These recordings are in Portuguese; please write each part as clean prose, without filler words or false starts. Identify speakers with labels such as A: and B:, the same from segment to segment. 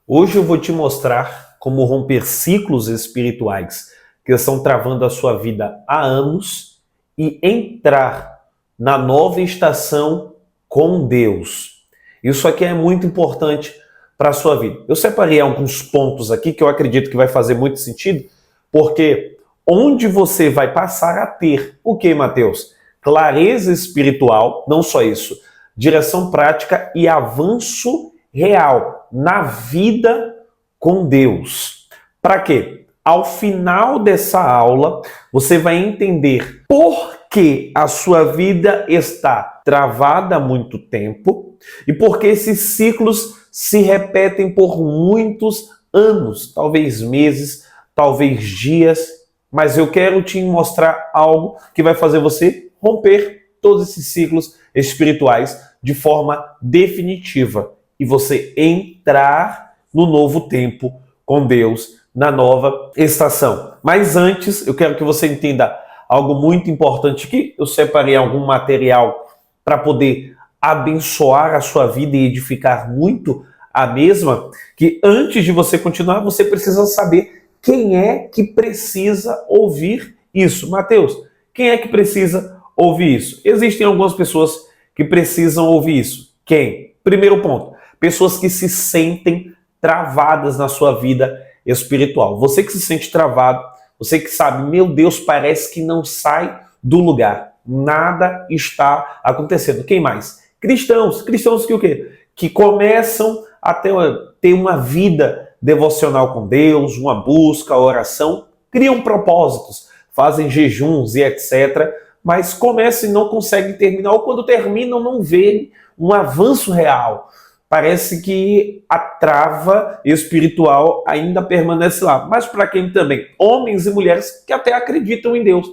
A: Hoje eu vou te mostrar como romper ciclos espirituais que estão travando a sua vida há anos e entrar na nova estação com Deus. Isso aqui é muito importante para a sua vida. Eu separei alguns pontos aqui que eu acredito que vai fazer muito sentido, porque onde você vai passar a ter o que, Mateus? Clareza espiritual, não só isso, direção prática e avanço real na vida com Deus. Para quê? Ao final dessa aula, você vai entender por que a sua vida está travada há muito tempo e por que esses ciclos se repetem por muitos anos, talvez meses, talvez dias, mas eu quero te mostrar algo que vai fazer você romper todos esses ciclos espirituais de forma definitiva e você entrar no novo tempo com Deus, na nova estação. Mas antes, eu quero que você entenda algo muito importante aqui. Eu separei algum material para poder abençoar a sua vida e edificar muito a mesma, que antes de você continuar, você precisa saber quem é que precisa ouvir isso. Mateus, quem é que precisa ouvir isso? Existem algumas pessoas que precisam ouvir isso. Quem? Primeiro ponto, pessoas que se sentem travadas na sua vida espiritual. Você que se sente travado, você que sabe, meu Deus, parece que não sai do lugar. Nada está acontecendo. Quem mais? Cristãos que o quê? Que começam a ter uma vida devocional com Deus, uma busca, oração, criam propósitos, fazem jejuns e etc., mas começam e não conseguem terminar, ou quando terminam não veem um avanço real. Parece que a trava espiritual ainda permanece lá. Mas para quem também? Homens e mulheres que até acreditam em Deus,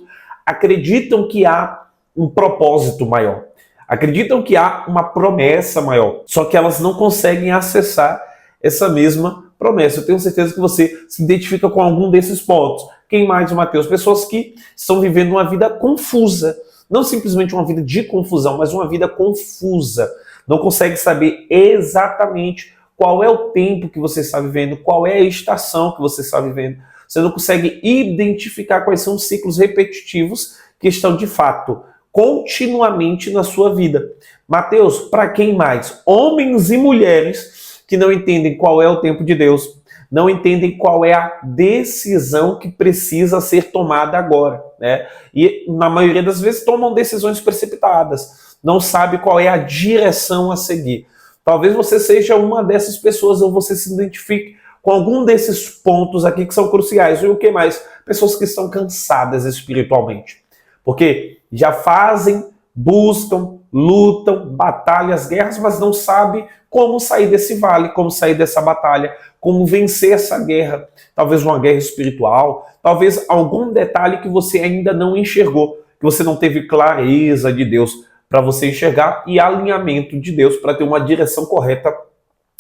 A: acreditam que há um propósito maior, acreditam que há uma promessa maior, só que elas não conseguem acessar essa mesma promessa. Eu tenho certeza que você se identifica com algum desses pontos. Quem mais, Mateus? Pessoas que estão vivendo uma vida confusa, não simplesmente uma vida de confusão, mas uma vida confusa. Não consegue saber exatamente qual é o tempo que você está vivendo, qual é a estação que você está vivendo. Você não consegue identificar quais são os ciclos repetitivos que estão, de fato, continuamente na sua vida. Mateus, para quem mais? Homens e mulheres que não entendem qual é o tempo de Deus, não entendem qual é a decisão que precisa ser tomada agora, né? E, na maioria das vezes, tomam decisões precipitadas. Não sabe qual é a direção a seguir. Talvez você seja uma dessas pessoas ou você se identifique com algum desses pontos aqui que são cruciais. E o que mais? Pessoas que estão cansadas espiritualmente. Porque já fazem, buscam, lutam, batalhas, guerras, mas não sabem como sair desse vale, como sair dessa batalha, como vencer essa guerra. Talvez uma guerra espiritual, talvez algum detalhe que você ainda não enxergou, que você não teve clareza de Deus para você enxergar e alinhamento de Deus para ter uma direção correta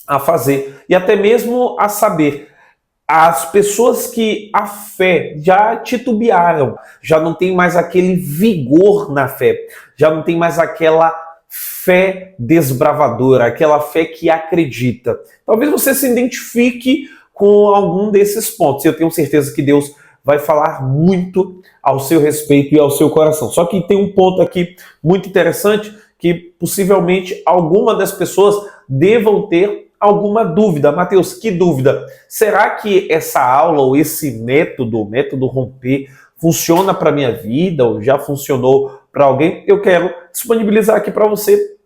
A: a fazer e até mesmo a saber. As pessoas que a fé já titubearam, já não tem mais aquele vigor na fé, já não tem mais aquela fé desbravadora, aquela fé que acredita. Talvez você se identifique com algum desses pontos. Eu tenho certeza que Deus vai falar muito ao seu respeito e ao seu coração. Só que tem um ponto aqui muito interessante que possivelmente alguma das pessoas devam ter alguma dúvida. Mateus, que dúvida? Será que essa aula ou esse método romper, funciona para a minha vida ou já funcionou para alguém? Eu quero disponibilizar aqui para você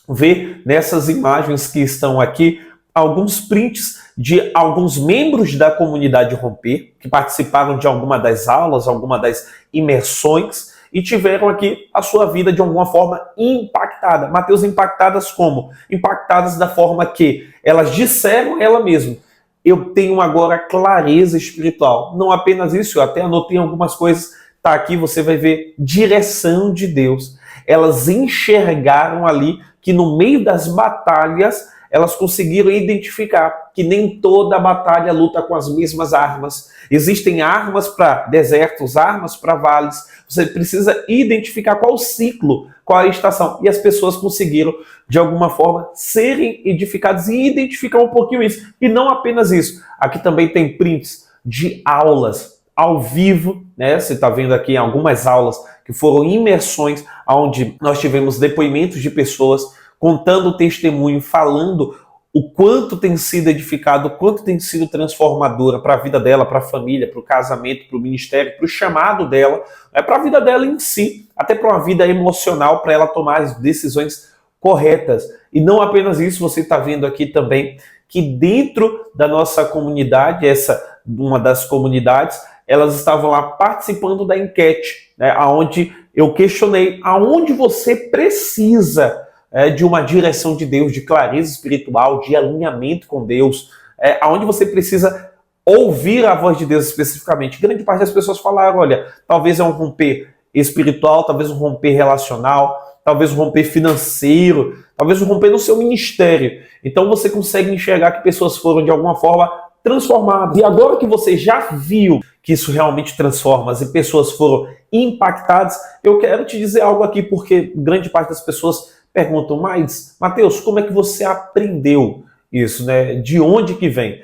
A: ver nessas imagens que estão aqui alguns prints de alguns membros da comunidade Romper que participaram de alguma das aulas, alguma das imersões e tiveram aqui a sua vida de alguma forma impactada. Mateus, impactadas como? Impactadas da forma que elas disseram ela mesma: eu tenho agora clareza espiritual. Não apenas isso, eu até anotei algumas coisas, tá aqui, você vai ver direção de Deus. Elas enxergaram ali que no meio das batalhas elas conseguiram identificar que nem toda batalha luta com as mesmas armas. Existem armas para desertos, armas para vales. Você precisa identificar qual o ciclo, qual a estação. E as pessoas conseguiram, de alguma forma, serem edificadas e identificar um pouquinho isso. E não apenas isso. Aqui também tem prints de aulas ao vivo, né? Você está vendo aqui algumas aulas que foram imersões, onde nós tivemos depoimentos de pessoas contando o testemunho, falando o quanto tem sido edificado, o quanto tem sido transformadora para a vida dela, para a família, para o casamento, para o ministério, para o chamado dela, para a vida dela em si, até para uma vida emocional, para ela tomar as decisões corretas. E não apenas isso, você está vendo aqui também que dentro da nossa comunidade, uma das comunidades, elas estavam lá participando da enquete, né, onde eu questionei aonde você precisa de uma direção de Deus, de clareza espiritual, de alinhamento com Deus, aonde você precisa ouvir a voz de Deus especificamente. Grande parte das pessoas falaram, olha, talvez é um romper espiritual, talvez um romper relacional, talvez um romper financeiro, talvez um romper no seu ministério. Então você consegue enxergar que pessoas foram de alguma forma transformadas. E agora que você já viu que isso realmente transforma e pessoas foram impactadas, eu quero te dizer algo aqui, porque grande parte das pessoas perguntam, mas, Mateus, como é que você aprendeu isso, né? De onde que vem?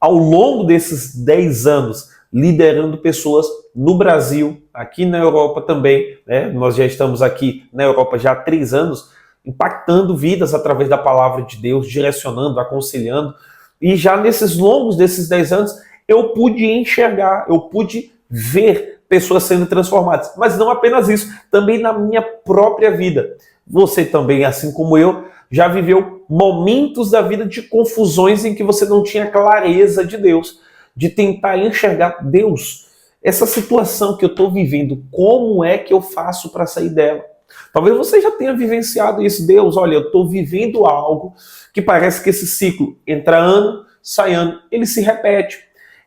A: Ao longo desses 10 anos, liderando pessoas no Brasil, aqui na Europa também, né? Nós já estamos aqui na Europa já há 3 anos, impactando vidas através da palavra de Deus, direcionando, aconselhando. E já desses 10 anos, eu pude enxergar, eu pude ver pessoas sendo transformadas. Mas não apenas isso, também na minha própria vida. Você também, assim como eu, já viveu momentos da vida de confusões em que você não tinha clareza de Deus, de tentar enxergar Deus. Essa situação que eu estou vivendo, como é que eu faço para sair dela? Talvez você já tenha vivenciado isso. Deus, olha, eu estou vivendo algo que parece que esse ciclo, entra ano, sai ano, ele se repete.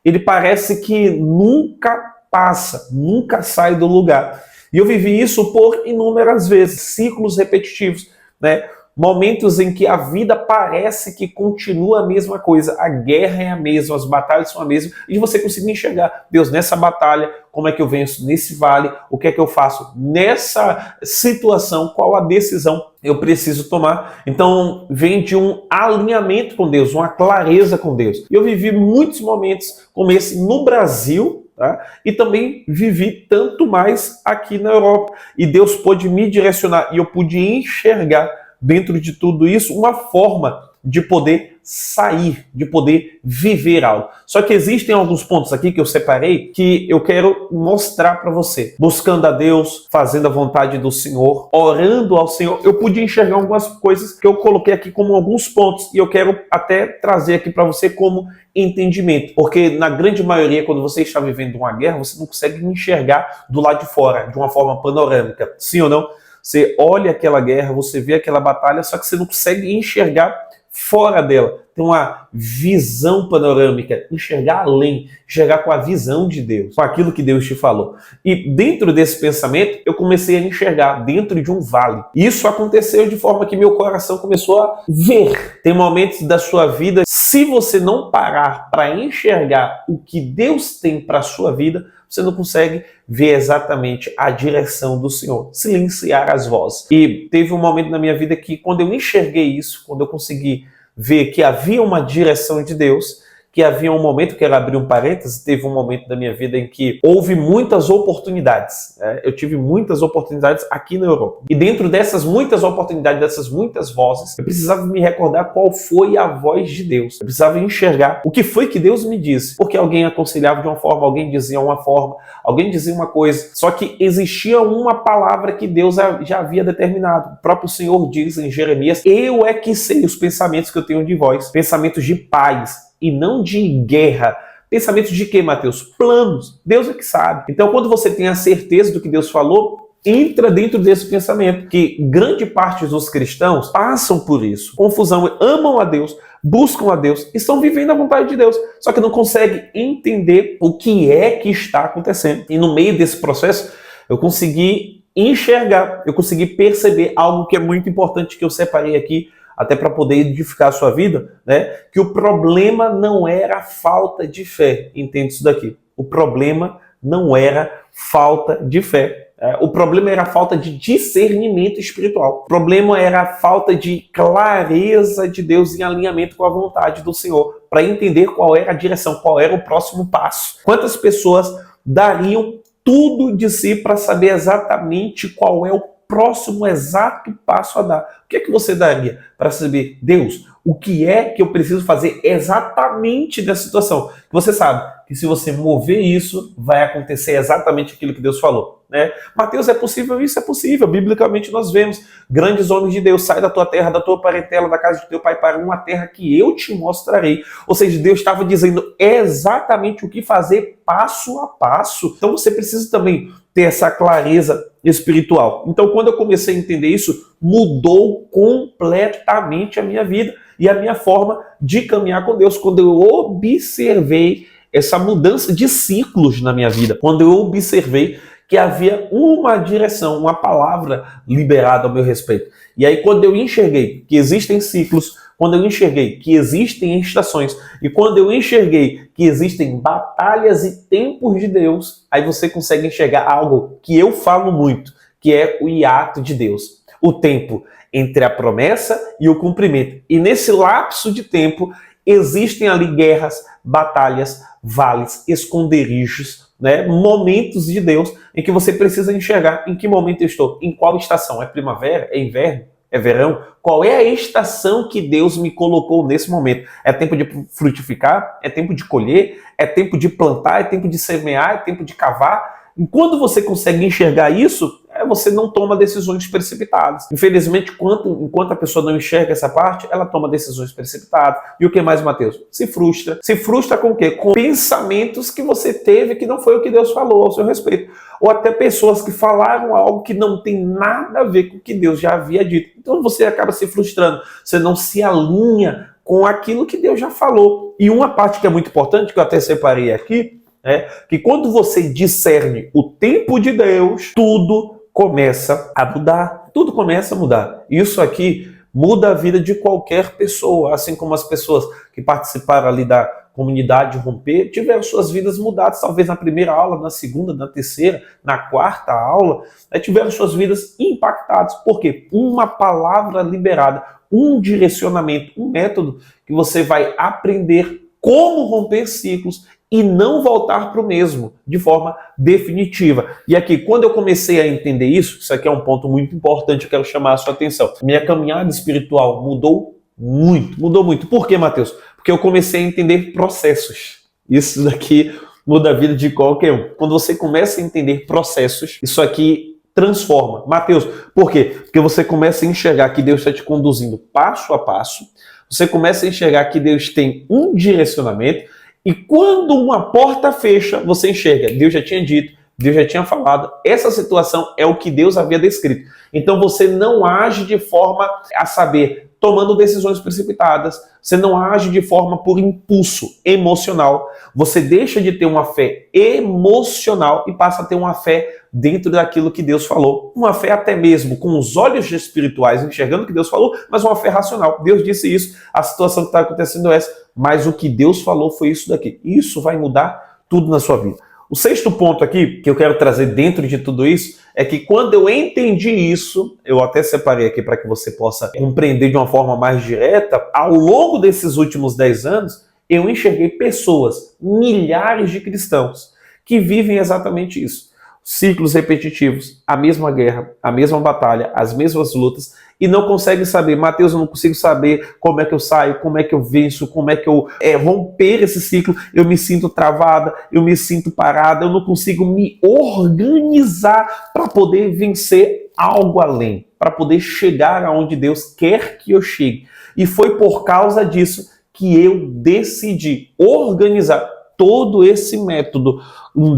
A: Ele parece que nunca passa, nunca sai do lugar. E eu vivi isso por inúmeras vezes, ciclos repetitivos, né? Momentos em que a vida parece que continua a mesma coisa, a guerra é a mesma, as batalhas são a mesma, e você conseguir enxergar, Deus, nessa batalha, como é que eu venço nesse vale, o que é que eu faço nessa situação, qual a decisão eu preciso tomar. Então vem de um alinhamento com Deus, uma clareza com Deus. Eu vivi muitos momentos como esse no Brasil, tá? E também vivi tanto mais aqui na Europa. E Deus pôde me direcionar e eu pude enxergar dentro de tudo isso uma forma de poder sair, de poder viver algo. Só que existem alguns pontos aqui que eu separei que eu quero mostrar para você. Buscando a Deus, fazendo a vontade do Senhor, orando ao Senhor, eu pude enxergar algumas coisas que eu coloquei aqui como alguns pontos e eu quero até trazer aqui para você como entendimento. Porque na grande maioria, quando você está vivendo uma guerra, você não consegue enxergar do lado de fora, de uma forma panorâmica. Sim ou não? Você olha aquela guerra, você vê aquela batalha, só que você não consegue enxergar fora dela. Tem uma visão panorâmica, enxergar além, enxergar com a visão de Deus, com aquilo que Deus te falou. E dentro desse pensamento, eu comecei a enxergar dentro de um vale. Isso aconteceu de forma que meu coração começou a ver. Tem momentos da sua vida, se você não parar para enxergar o que Deus tem para a sua vida, você não consegue ver exatamente a direção do Senhor, silenciar as vozes. E teve um momento na minha vida que, quando eu enxerguei isso, quando eu consegui ver que havia uma direção de Deus, que havia um momento, quero abrir um parênteses, teve um momento da minha vida em que houve muitas oportunidades. Eu tive muitas oportunidades aqui na Europa. E dentro dessas muitas oportunidades, dessas muitas vozes, eu precisava me recordar qual foi a voz de Deus. Eu precisava enxergar o que foi que Deus me disse. Porque alguém aconselhava de uma forma, alguém dizia uma forma, alguém dizia uma coisa. Só que existia uma palavra que Deus já havia determinado. O próprio Senhor diz em Jeremias, eu é que sei os pensamentos que eu tenho de vós. Pensamentos de paz e não de guerra. Pensamentos de quê, Mateus? Planos. Deus é que sabe. Então, quando você tem a certeza do que Deus falou, entra dentro desse pensamento, que grande parte dos cristãos passam por isso. Confusão, amam a Deus, buscam a Deus, estão vivendo a vontade de Deus, só que não conseguem entender o que é que está acontecendo. E no meio desse processo, eu consegui enxergar, eu consegui perceber algo que é muito importante que eu separei aqui, até para poder edificar a sua vida, né? Que o problema não era a falta de fé. Entende isso daqui? O problema não era falta de fé. O problema era a falta de discernimento espiritual. O problema era a falta de clareza de Deus em alinhamento com a vontade do Senhor, para entender qual era a direção, qual era o próximo passo. Quantas pessoas dariam tudo de si para saber exatamente qual é o próximo exato passo a dar? O que é que você daria para saber, Deus, o que é que eu preciso fazer exatamente nessa situação? Você sabe que se você mover isso, vai acontecer exatamente aquilo que Deus falou, né? Mateus, é possível? Isso é possível. Biblicamente nós vemos grandes homens de Deus, sai da tua terra, da tua parentela, da casa de teu pai para uma terra que eu te mostrarei. Ou seja, Deus estava dizendo exatamente o que fazer passo a passo. Então você precisa também ter essa clareza espiritual. Então quando eu comecei a entender isso, mudou completamente a minha vida e a minha forma de caminhar com Deus. Quando eu observei essa mudança de ciclos na minha vida, quando eu observei que havia uma direção, uma palavra liberada ao meu respeito. E aí quando eu enxerguei que existem ciclos, quando eu enxerguei que existem estações, e quando eu enxerguei que existem batalhas e tempos de Deus, aí você consegue enxergar algo que eu falo muito, que é o hiato de Deus. O tempo entre a promessa e o cumprimento. E nesse lapso de tempo, existem ali guerras, batalhas, vales, esconderijos, né? Momentos de Deus em que você precisa enxergar em que momento eu estou, em qual estação. É primavera? É inverno? É verão? Qual é a estação que Deus me colocou nesse momento? É tempo de frutificar? É tempo de colher? É tempo de plantar? É tempo de semear? É tempo de cavar? E quando você consegue enxergar isso, você não toma decisões precipitadas. Infelizmente, enquanto a pessoa não enxerga essa parte, ela toma decisões precipitadas. E o que mais, Mateus? Se frustra. Se frustra com o quê? Com pensamentos que você teve que não foi o que Deus falou ao seu respeito. Ou até pessoas que falaram algo que não tem nada a ver com o que Deus já havia dito. Então você acaba se frustrando. Você não se alinha com aquilo que Deus já falou. E uma parte que é muito importante, que eu até separei aqui, é que quando você discerne o tempo de Deus, tudo começa a mudar. Tudo começa a mudar. Isso aqui muda a vida de qualquer pessoa, assim como as pessoas que participaram ali da comunidade Romper tiveram suas vidas mudadas, talvez na primeira aula, na segunda, na terceira, na quarta aula, tiveram suas vidas impactadas. Por quê? Uma palavra liberada, um direcionamento, um método que você vai aprender como romper ciclos e não voltar para o mesmo de forma definitiva. E aqui, quando eu comecei a entender isso aqui é um ponto muito importante, eu quero chamar a sua atenção. Minha caminhada espiritual mudou muito, mudou muito. Por quê, Mateus? Porque eu comecei a entender processos. Isso daqui muda a vida de qualquer um. Quando você começa a entender processos, isso aqui transforma. Mateus, por quê? Porque você começa a enxergar que Deus está te conduzindo passo a passo, você começa a enxergar que Deus tem um direcionamento, e quando uma porta fecha, você enxerga, Deus já tinha dito, Deus já tinha falado, essa situação é o que Deus havia descrito. Então você não age de forma a saber, tomando decisões precipitadas, você não age de forma por impulso emocional, você deixa de ter uma fé emocional e passa a ter uma fé dentro daquilo que Deus falou. Uma fé até mesmo com os olhos espirituais, enxergando o que Deus falou, mas uma fé racional. Deus disse isso, a situação que está acontecendo é essa, mas o que Deus falou foi isso daqui. Isso vai mudar tudo na sua vida. O sexto ponto aqui, que eu quero trazer dentro de tudo isso, é que quando eu entendi isso, eu até separei aqui para que você possa compreender de uma forma mais direta, ao longo desses últimos 10 anos, eu enxerguei pessoas, milhares de cristãos, que vivem exatamente isso. Ciclos repetitivos, a mesma guerra, a mesma batalha, as mesmas lutas, e não conseguem saber, Mateus, eu não consigo saber como é que eu saio, como é que eu venço, como é que eu romper esse ciclo, eu me sinto travada, eu me sinto parada, eu não consigo me organizar para poder vencer algo além, para poder chegar aonde Deus quer que eu chegue. E foi por causa disso que eu decidi organizar todo esse método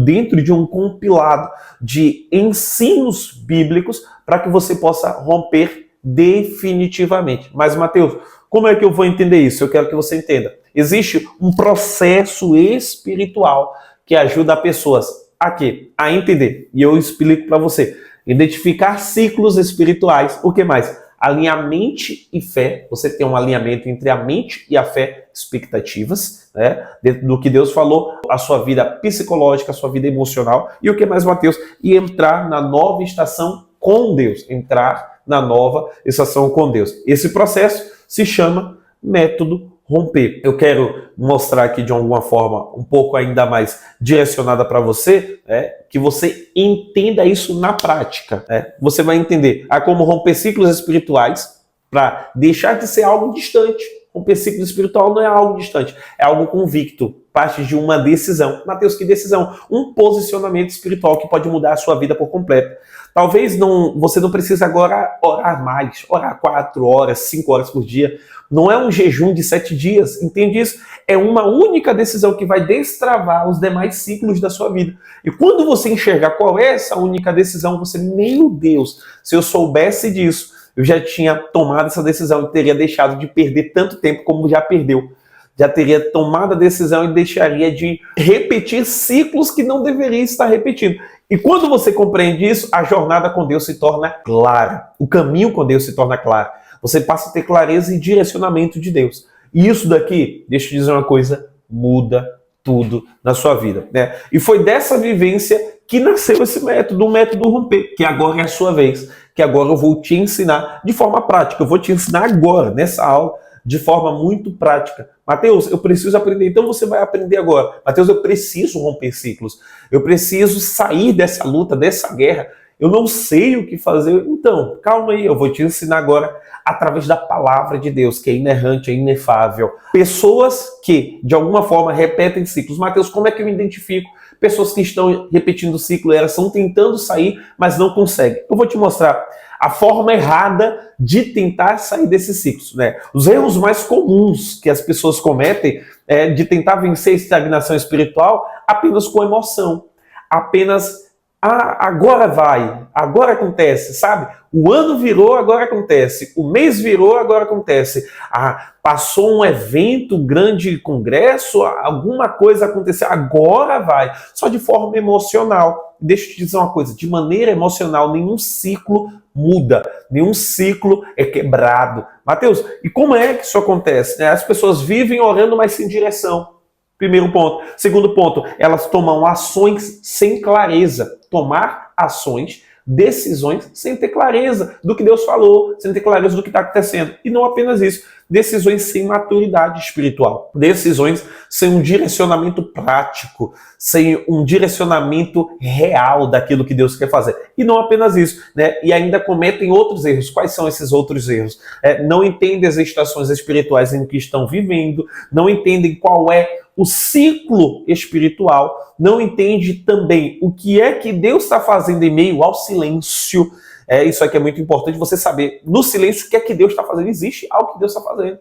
A: dentro de um compilado de ensinos bíblicos para que você possa romper definitivamente. Mas, Mateus, como é que eu vou entender isso? Eu quero que você entenda. Existe um processo espiritual que ajuda pessoas a quê? A entender. E eu explico para você. Identificar ciclos espirituais. O que mais? alinhar mente e fé. Você tem um alinhamento entre a mente e a fé, expectativas, né? Dentro do que Deus falou, a sua vida psicológica, a sua vida emocional. E o que mais, Mateus? E entrar na nova estação com Deus. Entrar na nova estação com Deus. Esse processo se chama método romper. Eu quero mostrar aqui de alguma forma um pouco ainda mais direcionada para você, que você entenda isso na prática. Você vai entender como romper ciclos espirituais para deixar de ser algo distante. Romper ciclo espiritual não é algo distante, é algo convicto, parte de uma decisão. Mateus, que decisão? Um posicionamento espiritual que pode mudar a sua vida por completo. Talvez você não precise agora orar mais, orar 4 horas, 5 horas por dia. Não é um jejum de 7 dias, entende isso? É uma única decisão que vai destravar os demais ciclos da sua vida. E quando você enxergar qual é essa única decisão, você, meu Deus, se eu soubesse disso, eu já tinha tomado essa decisão e teria deixado de perder tanto tempo como já perdeu. Já teria tomado a decisão e deixaria de repetir ciclos que não deveria estar repetindo. E quando você compreende isso, a jornada com Deus se torna clara. O caminho com Deus se torna claro. Você passa a ter clareza e direcionamento de Deus. E isso daqui, deixa eu te dizer uma coisa, muda tudo na sua vida, né? E foi dessa vivência que nasceu esse método, o método romper, que agora é a sua vez, que agora eu vou te ensinar de forma prática. Eu vou te ensinar agora, nessa aula, de forma muito prática. Mateus, eu preciso aprender. Então você vai aprender agora. Mateus, eu preciso romper ciclos. Eu preciso sair dessa luta, dessa guerra. Eu não sei o que fazer. Então, calma aí, eu vou te ensinar agora através da palavra de Deus, que é inerrante, é inefável. Pessoas que, de alguma forma, repetem ciclos. Mateus, como é que eu identifico pessoas que estão repetindo o ciclo? Elas estão tentando sair, mas não conseguem. Eu vou te mostrar a forma errada de tentar sair desses ciclos, né? Os erros mais comuns que as pessoas cometem é de tentar vencer a estagnação espiritual apenas com emoção, apenas agora vai, agora acontece, sabe? O ano virou, agora acontece. O mês virou, agora acontece. Passou um evento, um grande congresso, alguma coisa aconteceu, agora vai. Só de forma emocional. Deixa eu te dizer uma coisa, de maneira emocional, nenhum ciclo muda, nenhum ciclo é quebrado. Mateus, e como é que isso acontece? As pessoas vivem orando, mas sem direção. Primeiro ponto. Segundo ponto, elas tomam ações sem clareza. Tomar ações, decisões, sem ter clareza do que Deus falou, sem ter clareza do que está acontecendo. E não apenas isso, decisões sem maturidade espiritual. Decisões sem um direcionamento prático, sem um direcionamento real daquilo que Deus quer fazer. E não apenas isso, né? E ainda cometem outros erros. Quais são esses outros erros? Não entendem as estações espirituais em que estão vivendo, não entendem qual é o ciclo espiritual, não entende também o que é que Deus está fazendo em meio ao silêncio. Isso aqui é muito importante você saber. No silêncio, o que é que Deus está fazendo? Existe algo que Deus está fazendo.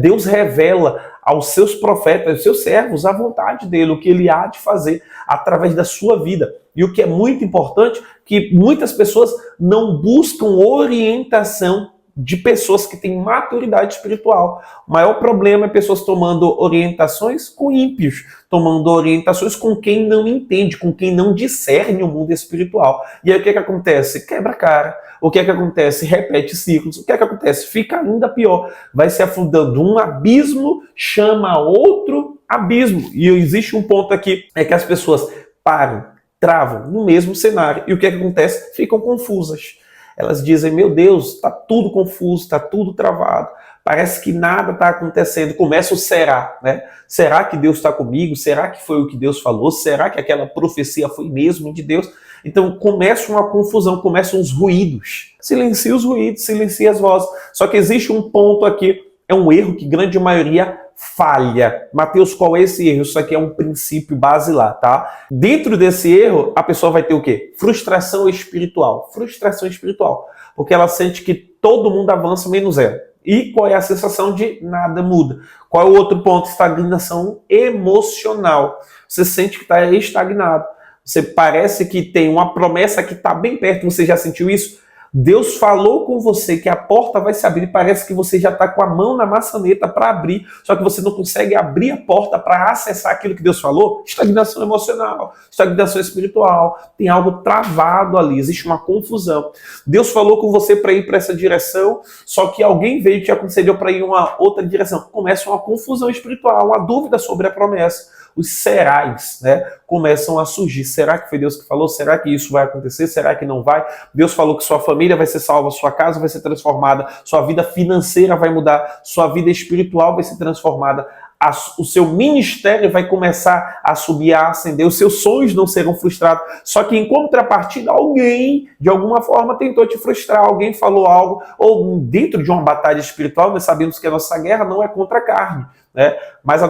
A: Deus revela aos seus profetas, aos seus servos, a vontade dele, o que ele há de fazer através da sua vida. E o que é muito importante, que muitas pessoas não buscam orientação de pessoas que têm maturidade espiritual. O maior problema é pessoas tomando orientações com ímpios, tomando orientações com quem não entende, com quem não discerne o mundo espiritual. E aí o que acontece? Quebra a cara. O que acontece? Repete ciclos. O que acontece? Fica ainda pior. Vai se afundando. Um abismo chama outro abismo. E existe um ponto aqui, é que as pessoas param, travam no mesmo cenário. E o que acontece? Ficam confusas. Elas dizem, meu Deus, está tudo confuso, está tudo travado, parece que nada está acontecendo. Começa o será, né? Será que Deus está comigo? Será que foi o que Deus falou? Será que aquela profecia foi mesmo de Deus? Então começa uma confusão, começam os ruídos. Silencia os ruídos, silencia as vozes. Só que existe um ponto aqui, é um erro que grande maioria falha. Mateus, qual é esse erro? Isso aqui é um princípio basilar, tá? Dentro desse erro, a pessoa vai ter o quê? Frustração espiritual. Frustração espiritual. Porque ela sente que todo mundo avança menos ela. E qual é a sensação de nada muda? Qual é o outro ponto? Estagnação emocional. Você sente que está estagnado. Você parece que tem uma promessa que está bem perto. Você já sentiu isso? Deus falou com você que a porta vai se abrir, parece que você já está com a mão na maçaneta para abrir, só que você não consegue abrir a porta para acessar aquilo que Deus falou. Estagnação emocional, estagnação espiritual, tem algo travado ali, existe uma confusão. Deus falou com você para ir para essa direção, só que alguém veio e te aconselhou para ir em uma outra direção. Começa uma confusão espiritual, uma dúvida sobre a promessa. Os serais, né, começam a surgir. Será que foi Deus que falou? Será que isso vai acontecer? Será que não vai? Deus falou que sua família vai ser salva, sua casa vai ser transformada, sua vida financeira vai mudar, sua vida espiritual vai ser transformada, o seu ministério vai começar a subir, a ascender, os seus sonhos não serão frustrados. Só que em contrapartida, alguém, de alguma forma, tentou te frustrar, alguém falou algo, ou dentro de uma batalha espiritual, nós sabemos que a nossa guerra não é contra a carne, né? Mas a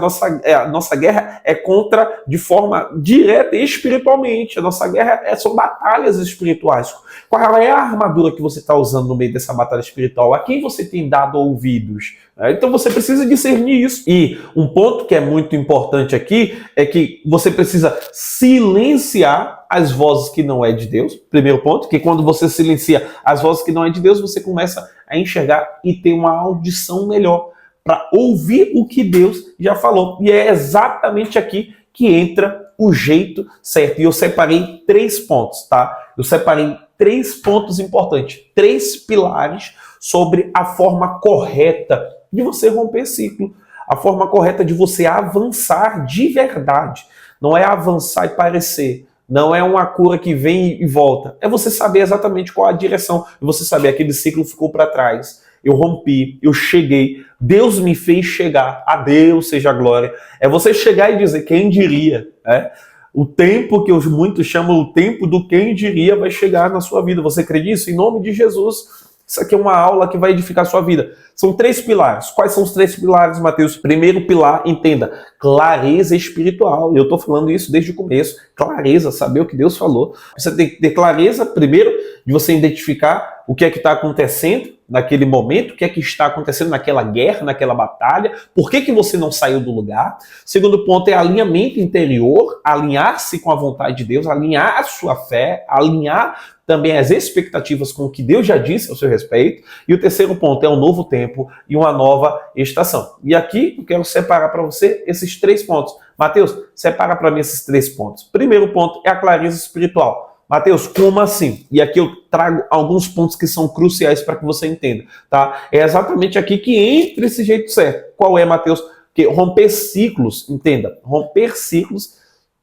A: nossa guerra é contra, de forma direta e espiritualmente. A nossa guerra são batalhas espirituais. Qual é a armadura que você está usando no meio dessa batalha espiritual? A quem você tem dado ouvidos? Então você precisa discernir isso. E um ponto que é muito importante aqui é que você precisa silenciar as vozes que não é de Deus. Primeiro ponto, que quando você silencia as vozes que não é de Deus, você começa a enxergar e ter uma audição melhor para ouvir o que Deus já falou. E é exatamente aqui que entra o jeito certo. E eu separei 3 pontos, tá? Eu separei 3 pontos importantes, 3 pilares sobre a forma correta de você romper ciclo, a forma correta de você avançar de verdade. Não é avançar e parecer, não é uma cura que vem e volta. É você saber exatamente qual a direção, e você saber aquele ciclo ficou para trás. Eu rompi, eu cheguei, Deus me fez chegar, a Deus seja a glória. É você chegar e dizer, quem diria, né? O tempo que muitos chamam o tempo do quem diria vai chegar na sua vida. Você crê nisso? Em nome de Jesus. Isso aqui é uma aula que vai edificar a sua vida. São 3 pilares. Quais são os 3 pilares, Mateus? Primeiro pilar, entenda, clareza espiritual. Eu estou falando isso desde o começo. Clareza, saber o que Deus falou. Você tem que ter clareza, primeiro, de você identificar o que é que está acontecendo naquele momento, o que é que está acontecendo naquela guerra, naquela batalha, por que você não saiu do lugar. Segundo ponto é alinhamento interior, alinhar-se com a vontade de Deus, alinhar a sua fé, alinhar também as expectativas com o que Deus já disse ao seu respeito. E o terceiro ponto é um novo tempo e uma nova estação. E aqui eu quero separar para você esses 3 pontos. Mateus, separa para mim esses 3 pontos. Primeiro ponto é a clareza espiritual. Mateus, como assim? E aqui eu trago alguns pontos que são cruciais para que você entenda, tá? É exatamente aqui que entra esse jeito certo. Qual é, Mateus? Que romper ciclos, entenda, romper ciclos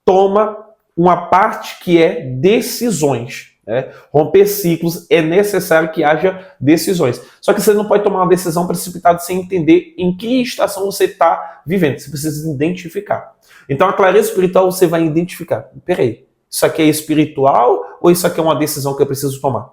A: toma uma parte que é decisões. Romper ciclos é necessário que haja decisões. Só que você não pode tomar uma decisão precipitada sem entender em que estação você está vivendo. Você precisa identificar. Então a clareza espiritual você vai identificar. Peraí, isso aqui é espiritual ou isso aqui é uma decisão que eu preciso tomar?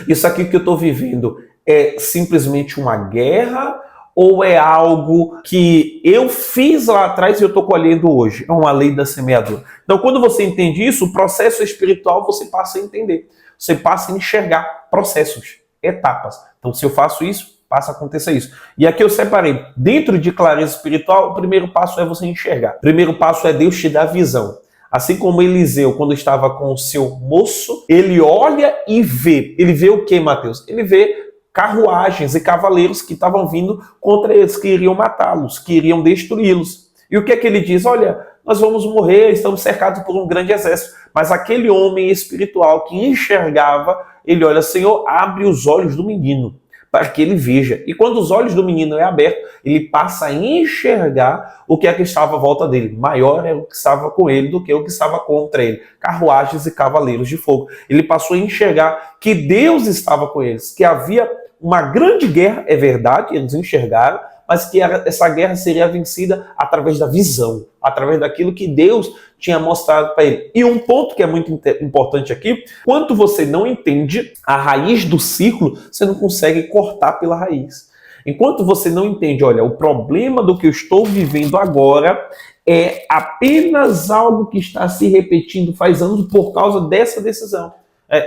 A: Isso aqui que eu estou vivendo é simplesmente uma guerra ou é algo que eu fiz lá atrás e eu estou colhendo hoje? É uma lei da semeadura. Então, quando você entende isso, o processo espiritual você passa a entender. Você passa a enxergar processos, etapas. Então, se eu faço isso, passa a acontecer isso. E aqui eu separei. Dentro de clareza espiritual, o primeiro passo é você enxergar. O primeiro passo é Deus te dar visão. Assim como Eliseu, quando estava com o seu moço, ele olha e vê. Ele vê o que, Mateus? Ele vê carruagens e cavaleiros que estavam vindo contra eles, que iriam matá-los, que iriam destruí-los. E o que é que ele diz? Olha, nós vamos morrer, estamos cercados por um grande exército. Mas aquele homem espiritual que enxergava, ele olha, Senhor, abre os olhos do menino, para que ele veja. E quando os olhos do menino é aberto, ele passa a enxergar o que é que estava à volta dele. Maior é o que estava com ele do que o que estava contra ele. Carruagens e cavaleiros de fogo. Ele passou a enxergar que Deus estava com eles, que havia uma grande guerra, é verdade, eles enxergaram, mas que essa guerra seria vencida através da visão, através daquilo que Deus tinha mostrado para ele. E um ponto que é muito importante aqui, quando você não entende a raiz do ciclo, você não consegue cortar pela raiz. Enquanto você não entende, olha, o problema do que eu estou vivendo agora é apenas algo que está se repetindo faz anos por causa dessa decisão.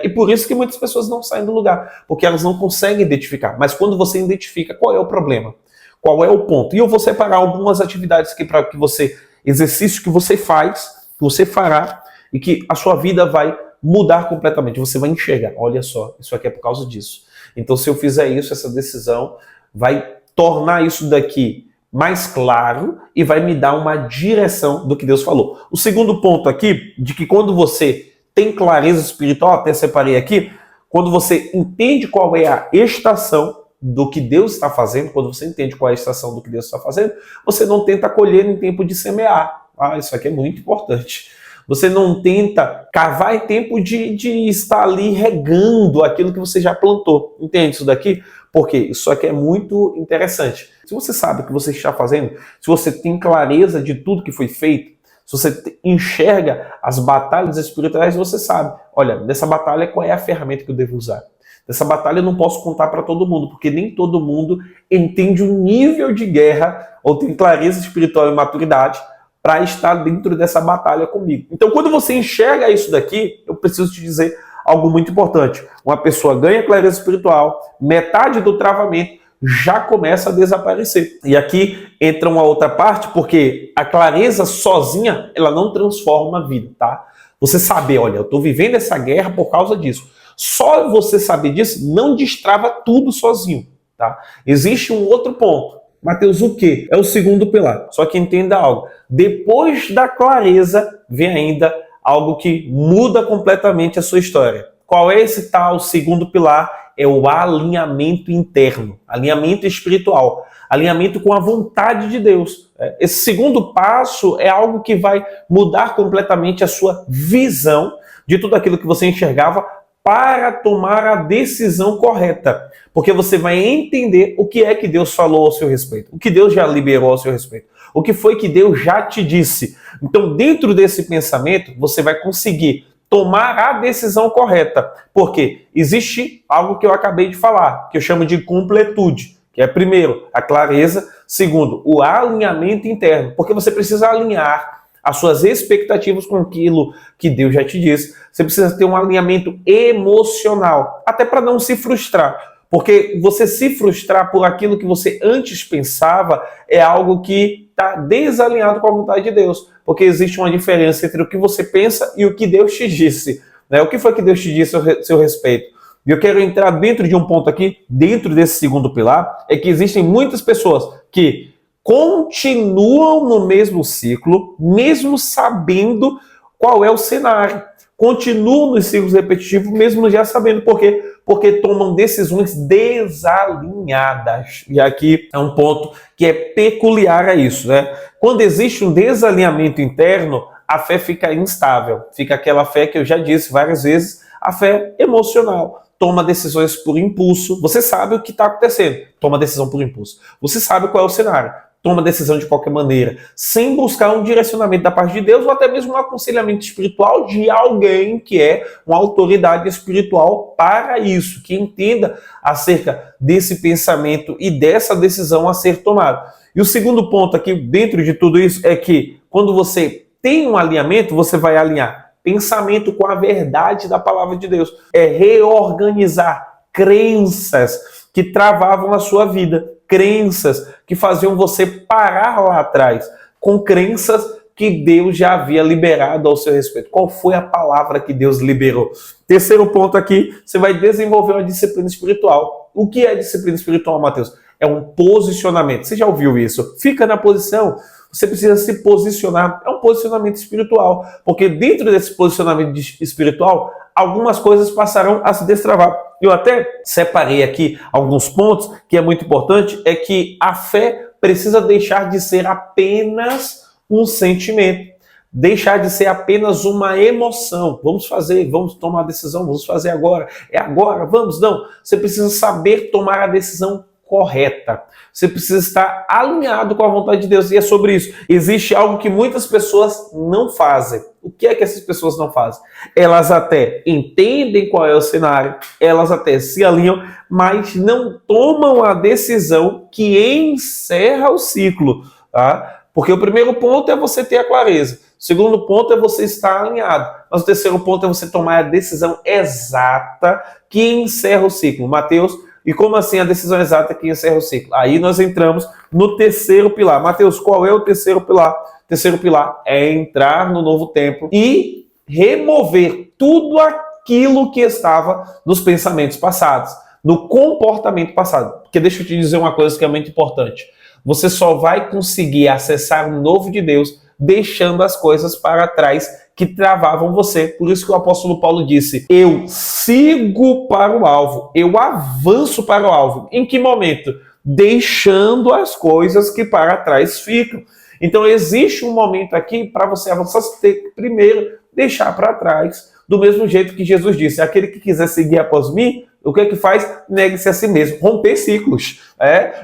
A: E por isso que muitas pessoas não saem do lugar, porque elas não conseguem identificar. Mas quando você identifica qual é o problema, qual é o ponto, e eu vou separar algumas atividades aqui para que você, exercícios que você faz, que você fará, e que a sua vida vai mudar completamente. Você vai enxergar, olha só, isso aqui é por causa disso. Então, se eu fizer isso, essa decisão vai tornar isso daqui mais claro e vai me dar uma direção do que Deus falou. O segundo ponto aqui, de que quando você tem clareza espiritual, até separei aqui, quando você entende qual é a estação do que Deus está fazendo, quando você entende qual é a estação do que Deus está fazendo, você não tenta colher em tempo de semear. Isso aqui é muito importante. Você não tenta cavar em tempo de estar ali regando aquilo que você já plantou. Entende isso daqui? Porque isso aqui é muito interessante. Se você sabe o que você está fazendo, se você tem clareza de tudo que foi feito, se você enxerga as batalhas espirituais, você sabe, olha, nessa batalha qual é a ferramenta que eu devo usar? Nessa batalha eu não posso contar para todo mundo, porque nem todo mundo entende o nível de guerra ou tem clareza espiritual e maturidade para estar dentro dessa batalha comigo. Então, quando você enxerga isso daqui, eu preciso te dizer algo muito importante. Uma pessoa ganha clareza espiritual, metade do travamento já começa a desaparecer. E aqui entra uma outra parte, porque a clareza sozinha, ela não transforma a vida, tá? Você saber, olha, eu estou vivendo essa guerra por causa disso. Só você saber disso não destrava tudo sozinho, tá? Existe um outro ponto. Mateus, o quê? É o segundo pilar. Só que entenda algo. Depois da clareza, vem ainda algo que muda completamente a sua história. Qual é esse tal segundo pilar? É o alinhamento interno, alinhamento espiritual, alinhamento com a vontade de Deus. Esse segundo passo é algo que vai mudar completamente a sua visão de tudo aquilo que você enxergava para tomar a decisão correta. Porque você vai entender o que é que Deus falou ao seu respeito, o que Deus já liberou ao seu respeito, o que foi que Deus já te disse. Então, dentro desse pensamento, você vai conseguir tomar a decisão correta. Porque existe algo que eu acabei de falar, que eu chamo de completude, que é, primeiro, a clareza, segundo, o alinhamento interno, porque você precisa alinhar as suas expectativas com aquilo que Deus já te disse. Você precisa ter um alinhamento emocional, até para não se frustrar. Porque você se frustrar por aquilo que você antes pensava é algo que está desalinhado com a vontade de Deus. Porque existe uma diferença entre o que você pensa e o que Deus te disse. Né? O que foi que Deus te disse a seu respeito? E eu quero entrar dentro de um ponto aqui, dentro desse segundo pilar, é que existem muitas pessoas que continuam no mesmo ciclo, mesmo sabendo qual é o cenário. Continuam nos ciclos repetitivos, mesmo já sabendo por quê. Porque tomam decisões desalinhadas. E aqui é um ponto que é peculiar a isso, né? Quando existe um desalinhamento interno, a fé fica instável. Fica aquela fé que eu já disse várias vezes, a fé emocional. Toma decisões por impulso. Você sabe o que está acontecendo. Toma decisão por impulso. Você sabe qual é o cenário. Toma decisão de qualquer maneira, sem buscar um direcionamento da parte de Deus ou até mesmo um aconselhamento espiritual de alguém que é uma autoridade espiritual para isso, que entenda acerca desse pensamento e dessa decisão a ser tomada. E o segundo ponto aqui, dentro de tudo isso, é que quando você tem um alinhamento, você vai alinhar pensamento com a verdade da palavra de Deus. É reorganizar crenças que travavam a sua vida. Crenças que faziam você parar lá atrás, com crenças que Deus já havia liberado ao seu respeito. Qual foi a palavra que Deus liberou? Terceiro ponto aqui, você vai desenvolver uma disciplina espiritual. O que é disciplina espiritual, Mateus? É um posicionamento. Você já ouviu isso? Fica na posição. Você precisa se posicionar. É um posicionamento espiritual. Porque dentro desse posicionamento espiritual, algumas coisas passarão a se destravar. Eu até separei aqui alguns pontos que é muito importante, é que a fé precisa deixar de ser apenas um sentimento, deixar de ser apenas uma emoção. Vamos fazer, vamos tomar a decisão, vamos fazer agora, é agora, vamos, não. Você precisa saber tomar a decisão correta. Você precisa estar alinhado com a vontade de Deus. E é sobre isso. Existe algo que muitas pessoas não fazem. O que é que essas pessoas não fazem? Elas até entendem qual é o cenário, elas até se alinham, mas não tomam a decisão que encerra o ciclo. Tá? Porque o primeiro ponto é você ter a clareza. O segundo ponto é você estar alinhado. Mas o terceiro ponto é você tomar a decisão exata que encerra o ciclo. Mateus. E como assim a decisão exata que encerra o ciclo? Aí nós entramos no terceiro pilar. Mateus, qual é o terceiro pilar? O terceiro pilar é entrar no novo templo e remover tudo aquilo que estava nos pensamentos passados, no comportamento passado. Porque deixa eu te dizer uma coisa que é muito importante. Você só vai conseguir acessar o novo de Deus deixando as coisas para trás que travavam você. Por isso que o apóstolo Paulo disse: eu sigo para o alvo, eu avanço para o alvo. Em que momento? Deixando as coisas que para trás ficam. Então existe um momento aqui para você avançar, você tem que primeiro deixar para trás, do mesmo jeito que Jesus disse: aquele que quiser seguir após mim, o que é que faz? Negue-se a si mesmo, romper ciclos.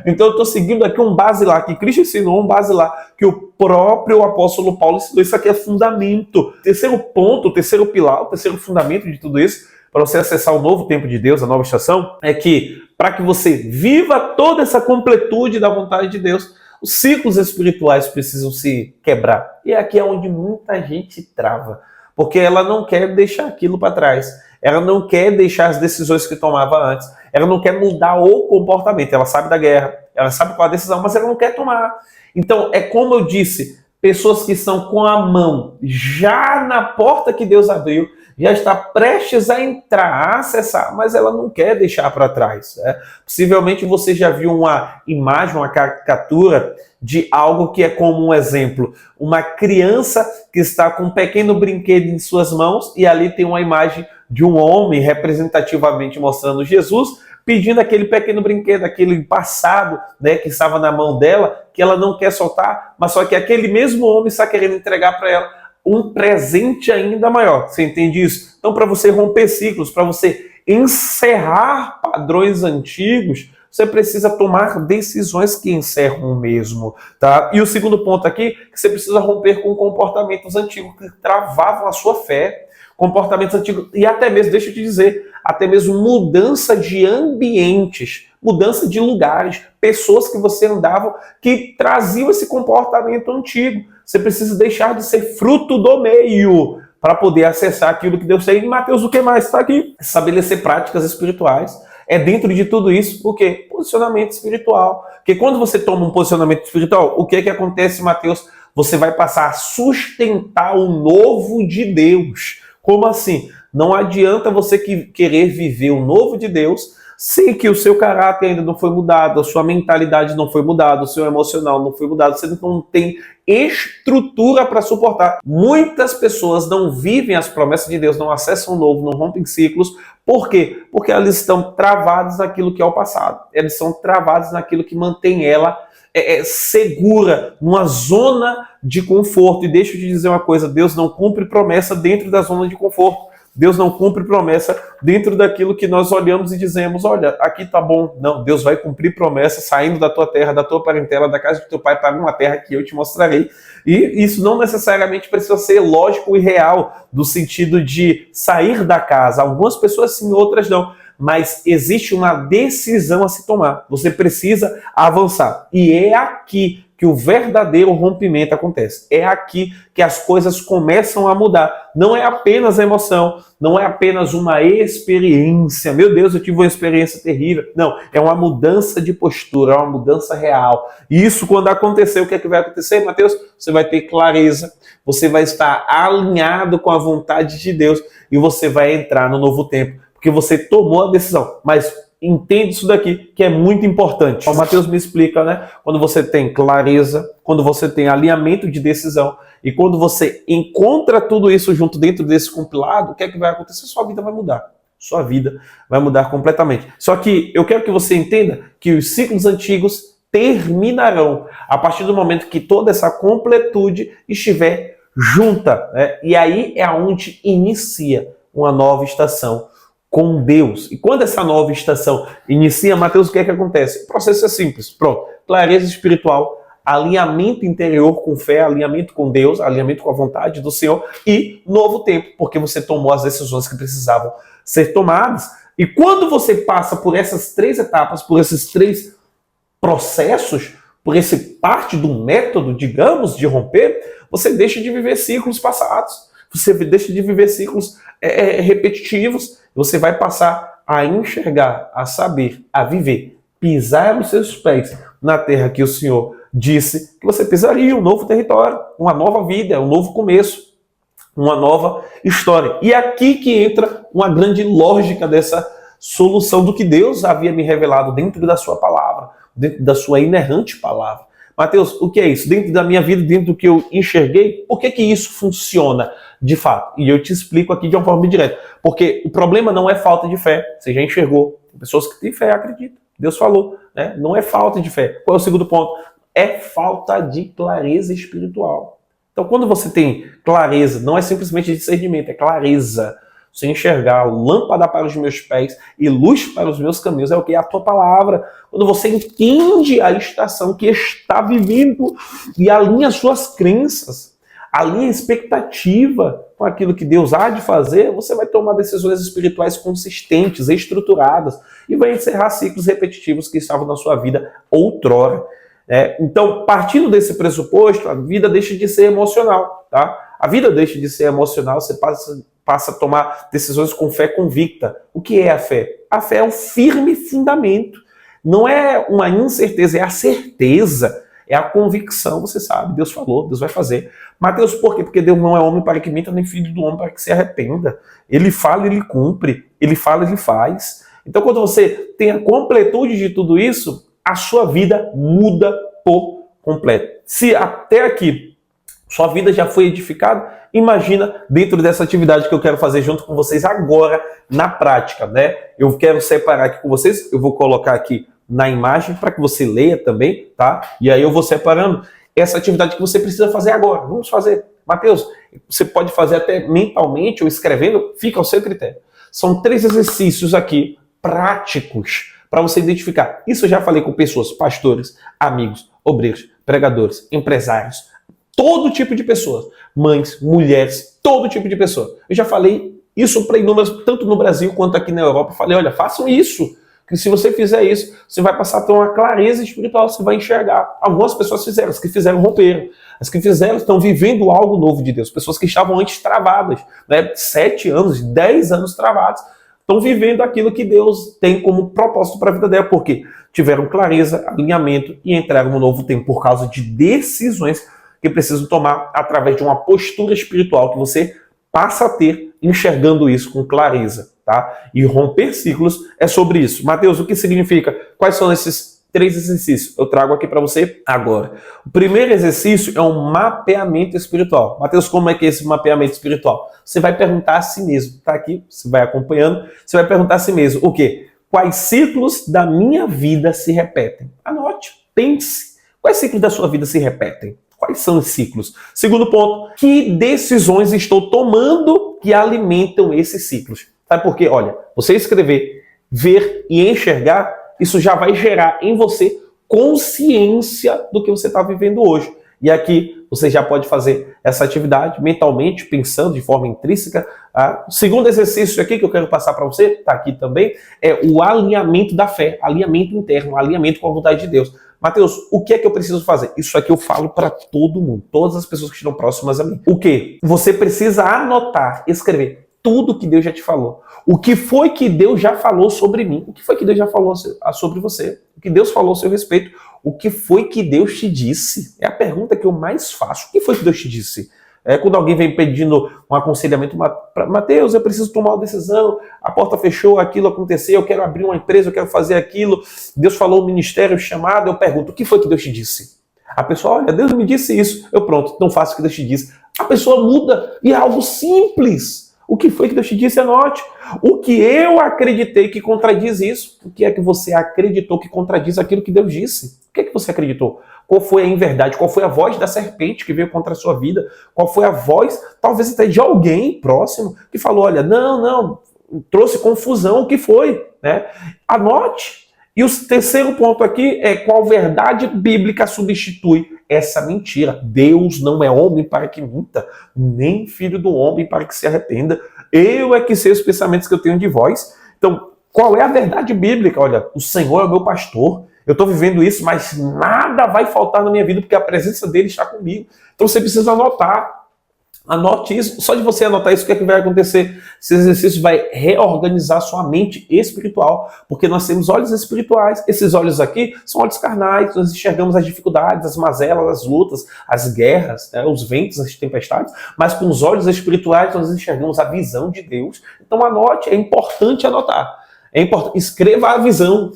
A: Então eu estou seguindo aqui um basilar que Cristo ensinou, um basilar que o próprio apóstolo Paulo ensinou. Isso aqui é fundamento. Terceiro ponto, o terceiro pilar, o terceiro fundamento de tudo isso, para você acessar o novo tempo de Deus, a nova estação, é que para que você viva toda essa completude da vontade de Deus, os ciclos espirituais precisam se quebrar. E aqui é onde muita gente trava, porque ela não quer deixar aquilo para trás. Ela não quer deixar as decisões que tomava antes. Ela não quer mudar o comportamento. Ela sabe da guerra, ela sabe qual a decisão, mas ela não quer tomar. Então, é como eu disse, pessoas que estão com a mão já na porta que Deus abriu, já está prestes a entrar, a acessar, mas ela não quer deixar para trás. Possivelmente você já viu uma imagem, uma caricatura de algo que é como um exemplo. Uma criança que está com um pequeno brinquedo em suas mãos e ali tem uma imagem de um homem representativamente mostrando Jesus, pedindo aquele pequeno brinquedo, aquele passado, que estava na mão dela, que ela não quer soltar, mas só que aquele mesmo homem está querendo entregar para ela um presente ainda maior. Você entende isso? Então, para você romper ciclos, para você encerrar padrões antigos, você precisa tomar decisões que encerram o mesmo, tá? E o segundo ponto aqui, que você precisa romper com comportamentos antigos que travavam a sua fé, comportamentos antigos, e até mesmo, deixa eu te dizer, até mesmo mudança de ambientes, mudança de lugares, pessoas que você andava que traziam esse comportamento antigo. Você precisa deixar de ser fruto do meio para poder acessar aquilo que Deus tem. E Mateus, o que mais está aqui? Estabelecer práticas espirituais. É dentro de tudo isso o quê? Posicionamento espiritual. Porque quando você toma um posicionamento espiritual, o que é que acontece, Mateus? Você vai passar a sustentar o novo de Deus. Como assim? Não adianta você querer viver o novo de Deus sem que o seu caráter ainda não foi mudado, a sua mentalidade não foi mudada, o seu emocional não foi mudado, você não tem estrutura para suportar. Muitas pessoas não vivem as promessas de Deus, não acessam o novo, não rompem ciclos. Por quê? Porque elas estão travadas naquilo que é o passado. Elas estão travadas naquilo que mantém ela segura, numa zona de conforto. E deixa eu te dizer uma coisa, Deus não cumpre promessa dentro da zona de conforto. Deus não cumpre promessa dentro daquilo que nós olhamos e dizemos: olha, aqui tá bom. Não, Deus vai cumprir promessa saindo da tua terra, da tua parentela, da casa do teu pai, para uma terra que eu te mostrarei. E isso não necessariamente precisa ser lógico e real, no sentido de sair da casa. Algumas pessoas sim, outras não. Mas existe uma decisão a se tomar. Você precisa avançar. E é aqui que o verdadeiro rompimento acontece. É aqui que as coisas começam a mudar. Não é apenas emoção, não é apenas uma experiência. Meu Deus, eu tive uma experiência terrível. Não, é uma mudança de postura, é uma mudança real. E isso, quando acontecer, o que é que vai acontecer, Mateus? Você vai ter clareza, você vai estar alinhado com a vontade de Deus e você vai entrar no novo tempo, porque você tomou a decisão. Mas entende isso daqui, que é muito importante. O Mateus me explica, né? Quando você tem clareza, quando você tem alinhamento de decisão e quando você encontra tudo isso junto dentro desse compilado, o que é que vai acontecer? Sua vida vai mudar. Sua vida vai mudar completamente. Só que eu quero que você entenda que os ciclos antigos terminarão a partir do momento que toda essa completude estiver junta, né? E aí é onde inicia uma nova estação com Deus. E quando essa nova estação inicia, Mateus, o que é que acontece? O processo é simples. Pronto. Clareza espiritual, alinhamento interior com fé, alinhamento com Deus, alinhamento com a vontade do Senhor e novo tempo, porque você tomou as decisões que precisavam ser tomadas. E quando você passa por essas três etapas, por esses três processos, por esse parte do método, digamos, de romper, você deixa de viver ciclos passados. Você deixa de viver ciclos repetitivos. Você vai passar a enxergar, a saber, a viver, pisar os seus pés na terra que o Senhor disse que você pisaria, um novo território, uma nova vida, um novo começo. uma nova história. E é aqui que entra uma grande lógica dessa solução do que Deus havia me revelado dentro da sua palavra, dentro da sua inerrante palavra. Mateus, o que é isso? Dentro da minha vida, dentro do que eu enxerguei, por que que isso funciona de fato? E eu te explico aqui de uma forma direta. Porque o problema não é falta de fé. Você já enxergou. Tem pessoas que têm fé, acreditam. Deus falou, né? Não é falta de fé. Qual é o segundo ponto? É falta de clareza espiritual. Então, quando você tem clareza, não é simplesmente discernimento, é clareza. Você enxergar lâmpada para os meus pés e luz para os meus caminhos, é o que? É a tua palavra. Quando você entende a estação que está vivendo e alinha suas crenças, alinha a expectativa com aquilo que Deus há de fazer, você vai tomar decisões espirituais consistentes, estruturadas, e vai encerrar ciclos repetitivos que estavam na sua vida outrora. Então, partindo desse pressuposto, a vida deixa de ser emocional, tá? A vida deixa de ser emocional, você passa a tomar decisões com fé convicta. O que é a fé? A fé é um firme fundamento. Não é uma incerteza, é a certeza, é a convicção. Você sabe, Deus falou, Deus vai fazer. Mateus, por quê? Porque Deus não é homem para que minta, nem filho do homem para que se arrependa. Ele fala, ele cumpre. Ele fala, ele faz. Então, quando você tem a completude de tudo isso, a sua vida muda por completo. Se até aqui sua vida já foi edificada, imagina dentro dessa atividade que eu quero fazer junto com vocês agora, na prática, né? Eu quero separar aqui com vocês, eu vou colocar aqui na imagem para que você leia também, tá? E aí eu vou separando essa atividade que você precisa fazer agora. Vamos fazer. Mateus, você pode fazer até mentalmente ou escrevendo, fica ao seu critério. São 3 exercícios aqui práticos para você identificar. Isso eu já falei com pessoas, pastores, amigos, obreiros, pregadores, empresários, todo tipo de pessoas, mães, mulheres, todo tipo de pessoa. Eu já falei isso para inúmeras, tanto no Brasil quanto aqui na Europa. Eu falei, olha, façam isso, que se você fizer isso, você vai passar a ter uma clareza espiritual, você vai enxergar. Algumas pessoas fizeram, as que fizeram romperam, as que fizeram estão vivendo algo novo de Deus, pessoas que estavam antes travadas, né? 7 anos, 10 anos travadas, estão vivendo aquilo que Deus tem como propósito para a vida dela, porque tiveram clareza, alinhamento e entraram no novo tempo por causa de decisões que precisam tomar através de uma postura espiritual que você passa a ter enxergando isso com clareza, tá? E romper ciclos é sobre isso. Mateus, o que significa? Quais são esses 3 exercícios? Eu trago aqui para você agora. O primeiro exercício é um mapeamento espiritual. Mateus, como é que é esse mapeamento espiritual? Você vai perguntar a si mesmo, tá aqui, você vai acompanhando, você vai perguntar a si mesmo, o quê? Quais ciclos da minha vida se repetem? Anote, pense. Quais ciclos da sua vida se repetem? Quais são os ciclos? Segundo ponto, que decisões estou tomando que alimentam esses ciclos? Sabe por quê? Olha, você escrever, ver e enxergar, isso já vai gerar em você consciência do que você está vivendo hoje. E aqui você já pode fazer essa atividade mentalmente, pensando de forma intrínseca. O segundo exercício aqui que eu quero passar para você, está aqui também, é o alinhamento da fé, alinhamento interno, alinhamento com a vontade de Deus. Mateus, o que é que eu preciso fazer? Isso aqui eu falo para todo mundo, todas as pessoas que estão próximas a mim. O quê? Você precisa anotar, escrever tudo que Deus já te falou. O que foi que Deus já falou sobre mim? O que foi que Deus já falou sobre você? O que Deus falou a seu respeito? O que foi que Deus te disse? É a pergunta que eu mais faço. O que foi que Deus te disse? Quando alguém vem pedindo um aconselhamento, Mateus, eu preciso tomar uma decisão, a porta fechou, aquilo aconteceu, eu quero abrir uma empresa, eu quero fazer aquilo, Deus falou o ministério chamado, eu pergunto, o que foi que Deus te disse? A pessoa, olha, Deus me disse isso, eu pronto, não faço o que Deus te disse. A pessoa muda e é algo simples. O que foi que Deus te disse? Anote. O que eu acreditei que contradiz isso? O que é que você acreditou que contradiz aquilo que Deus disse? O que é que você acreditou? Qual foi a inverdade? Qual foi a voz da serpente que veio contra a sua vida? Qual foi a voz, talvez até de alguém próximo, que falou, olha, não, trouxe confusão, o que foi? Né? Anote. E o terceiro ponto aqui é qual verdade bíblica substitui essa mentira. Deus não é homem para que minta, nem filho do homem para que se arrependa. Eu é que sei os pensamentos que eu tenho de vós. Então, qual é a verdade bíblica? Olha, o Senhor é o meu pastor. Eu estou vivendo isso, mas nada vai faltar na minha vida porque a presença dele está comigo. Então você precisa anotar. Anote isso. Só de você anotar isso, o que é que vai acontecer? Esse exercício vai reorganizar sua mente espiritual, porque nós temos olhos espirituais. Esses olhos aqui são olhos carnais, nós enxergamos as dificuldades, as mazelas, as lutas, as guerras, né, os ventos, as tempestades, mas com os olhos espirituais nós enxergamos a visão de Deus. Então anote, é importante anotar. É importante, escreva a visão,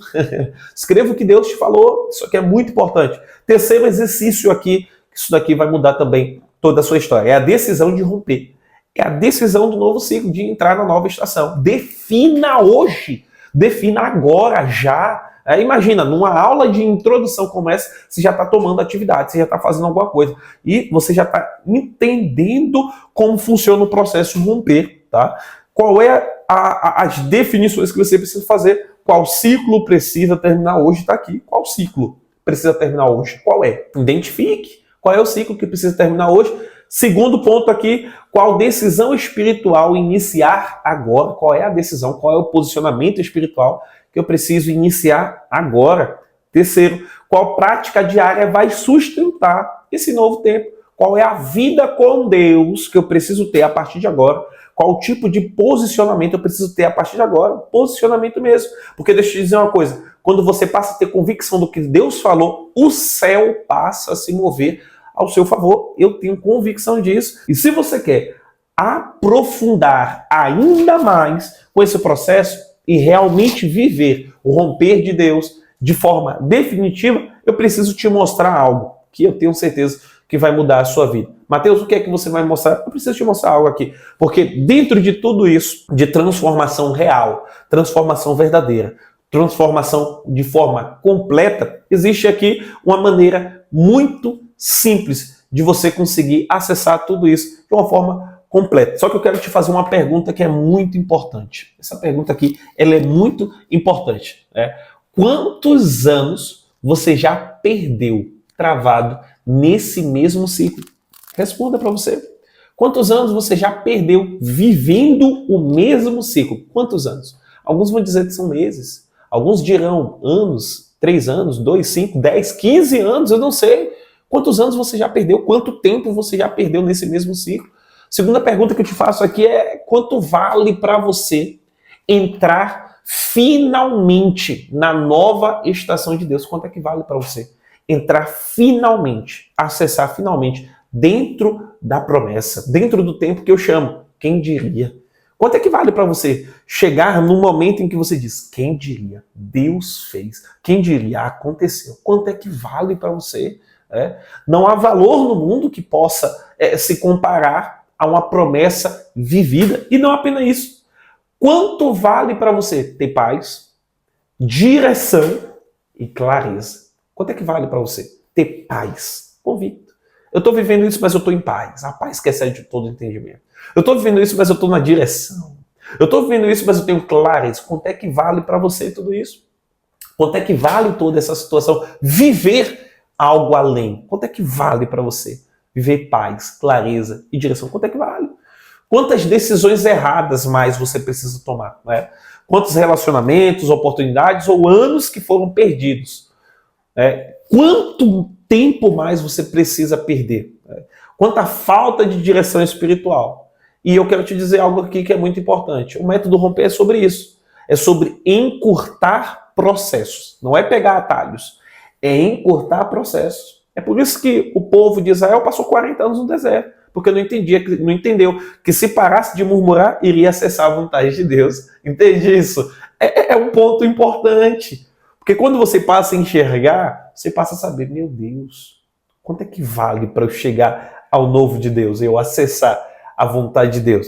A: escreva o que Deus te falou, isso aqui é muito importante. Terceiro exercício aqui, isso daqui vai mudar também toda a sua história, é a decisão de romper. É a decisão do novo ciclo, de entrar na nova estação. Defina hoje, defina agora, já. Imagina, numa aula de introdução como essa, você já está tomando atividade, você já está fazendo alguma coisa. E você já está entendendo como funciona o processo de romper, tá? Qual é as definições que você precisa fazer? Qual ciclo precisa terminar hoje? Está aqui. Qual ciclo precisa terminar hoje? Qual é? Identifique qual é o ciclo que precisa terminar hoje. Segundo ponto aqui, qual decisão espiritual iniciar agora? Qual é a decisão? Qual é o posicionamento espiritual que eu preciso iniciar agora? Terceiro, qual prática diária vai sustentar esse novo tempo? Qual é a vida com Deus que eu preciso ter a partir de agora? Qual tipo de posicionamento eu preciso ter a partir de agora? Posicionamento mesmo. Porque deixa eu te dizer uma coisa, quando você passa a ter convicção do que Deus falou, o céu passa a se mover ao seu favor. Eu tenho convicção disso. E se você quer aprofundar ainda mais com esse processo e realmente viver o romper de Deus de forma definitiva, eu preciso te mostrar algo que eu tenho certeza que vai mudar a sua vida. Mateus, o que é que você vai mostrar? Eu preciso te mostrar algo aqui. Porque dentro de tudo isso, de transformação real, transformação verdadeira, transformação de forma completa, existe aqui uma maneira muito simples de você conseguir acessar tudo isso de uma forma completa. Só que eu quero te fazer uma pergunta que é muito importante. Essa pergunta aqui, ela é muito importante. Quantos anos você já perdeu travado nesse mesmo ciclo? Responda para você. Quantos anos você já perdeu vivendo o mesmo ciclo? Quantos anos? Alguns vão dizer que são meses. Alguns dirão anos, 3 anos, 2, 5, 10, 15 anos, eu não sei. Quantos anos você já perdeu? Quanto tempo você já perdeu nesse mesmo ciclo? Segunda pergunta que eu te faço aqui é: quanto vale para você entrar finalmente na nova estação de Deus? Quanto é que vale para você entrar finalmente, acessar finalmente dentro da promessa, dentro do tempo que eu chamo? Quem diria? Quanto é que vale para você chegar no momento em que você diz: quem diria? Deus fez. Quem diria? Aconteceu. Quanto é que vale para você? Não há valor no mundo que possa se comparar a uma promessa vivida. E não apenas isso. Quanto vale para você ter paz, direção e clareza? Quanto é que vale para você ter paz? Convicto. Eu estou vivendo isso, mas eu estou em paz. A paz que excede todo entendimento. Eu estou vivendo isso, mas eu estou na direção. Eu estou vivendo isso, mas eu tenho clareza. Quanto é que vale para você tudo isso? Quanto é que vale toda essa situação? Viver algo além. Quanto é que vale para você viver paz, clareza e direção? Quanto é que vale? Quantas decisões erradas mais você precisa tomar? Quantos relacionamentos, oportunidades ou anos que foram perdidos? Quanto tempo mais você precisa perder? Quanta falta de direção espiritual? E eu quero te dizer algo aqui que é muito importante. O método romper é sobre isso. É sobre encurtar processos. Não é pegar atalhos. É encurtar processos. É por isso que o povo de Israel passou 40 anos no deserto. Porque não entendeu que se parasse de murmurar, iria acessar a vontade de Deus. Entende isso? É um ponto importante. Porque quando você passa a enxergar, você passa a saber: meu Deus, quanto é que vale para eu chegar ao novo de Deus, eu acessar a vontade de Deus?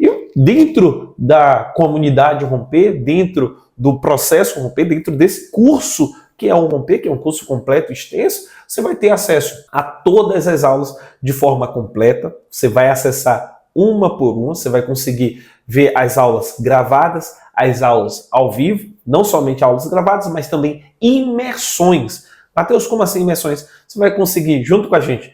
A: E dentro da comunidade romper, dentro do processo romper, dentro desse curso que é um romper, que é um curso completo, extenso, você vai ter acesso a todas as aulas de forma completa, você vai acessar uma por uma, você vai conseguir ver as aulas gravadas, as aulas ao vivo, não somente aulas gravadas, mas também imersões. Mateus, como assim imersões? Você vai conseguir, junto com a gente,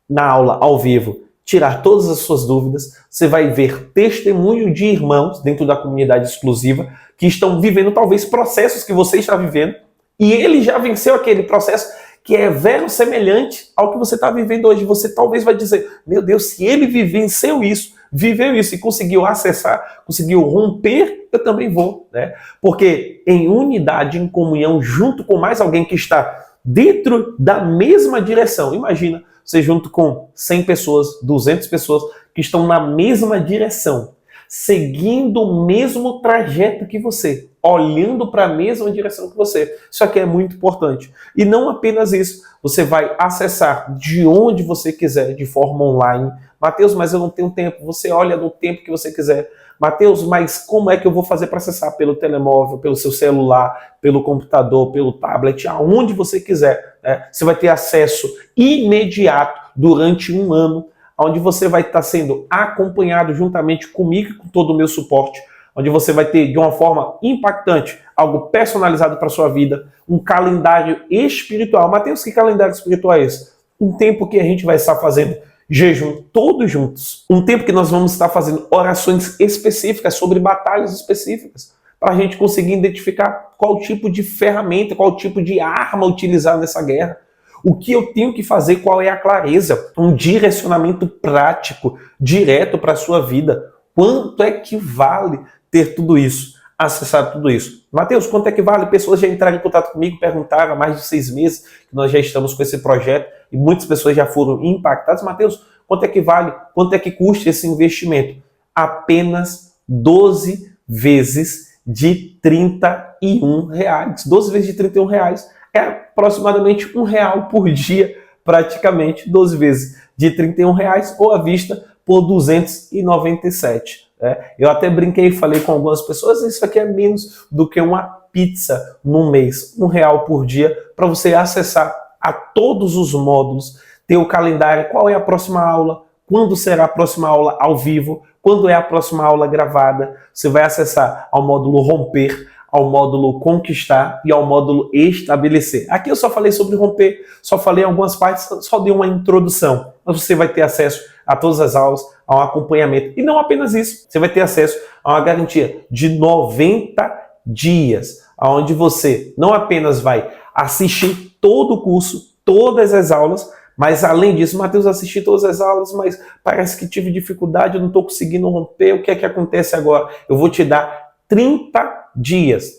A: na aula ao vivo, tirar todas as suas dúvidas, você vai ver testemunho de irmãos dentro da comunidade exclusiva que estão vivendo talvez processos que você está vivendo, e ele já venceu aquele processo que é verossemelhante ao que você está vivendo hoje. Você talvez vai dizer, meu Deus, se ele vivenciou isso, viveu isso e conseguiu acessar, conseguiu romper, eu também vou, né? Porque em unidade, em comunhão, junto com mais alguém que está dentro da mesma direção. Imagina, você junto com 100 pessoas, 200 pessoas que estão na mesma direção, seguindo o mesmo trajeto que você, olhando para a mesma direção que você. Isso aqui é muito importante. E não apenas isso, você vai acessar de onde você quiser, de forma online. Mateus, mas eu não tenho tempo. Você olha no tempo que você quiser. Mateus, mas como é que eu vou fazer para acessar? Pelo telemóvel, pelo seu celular, pelo computador, pelo tablet, aonde você quiser, né? Você vai ter acesso imediato durante um ano, onde você vai estar sendo acompanhado juntamente comigo e com todo o meu suporte, onde você vai ter de uma forma impactante algo personalizado para a sua vida, um calendário espiritual. Mateus, que calendário espiritual é esse? Um tempo que a gente vai estar fazendo jejum todos juntos. Um tempo que nós vamos estar fazendo orações específicas sobre batalhas específicas, para a gente conseguir identificar qual tipo de ferramenta, qual tipo de arma utilizar nessa guerra. O que eu tenho que fazer, qual é a clareza, um direcionamento prático, direto para a sua vida. Quanto é que vale ter tudo isso, acessar tudo isso? Mateus, quanto é que vale? Pessoas já entraram em contato comigo, perguntaram há mais de 6 meses que nós já estamos com esse projeto e muitas pessoas já foram impactadas. Mateus, quanto é que vale? Quanto é que custa esse investimento? Apenas 12 vezes de R$31. 12 vezes de R$31 é aproximadamente R$1 por dia, praticamente 12 vezes de R$31 ou à vista por 297. Eu até brinquei e falei com algumas pessoas, isso aqui é menos do que uma pizza no mês, R$1 por dia, para você acessar a todos os módulos, ter o calendário, qual é a próxima aula, quando será a próxima aula ao vivo, quando é a próxima aula gravada. Você vai acessar ao módulo romper, ao módulo conquistar e ao módulo estabelecer. Aqui eu só falei sobre romper, só falei algumas partes, só dei uma introdução. Mas você vai ter acesso a todas as aulas, ao acompanhamento. E não apenas isso, você vai ter acesso a uma garantia de 90 dias, onde você não apenas vai assistir todo o curso, todas as aulas, mas além disso, Mateus, assisti todas as aulas, mas parece que tive dificuldade, eu não estou conseguindo romper, o que é que acontece agora? Eu vou te dar 30 dias,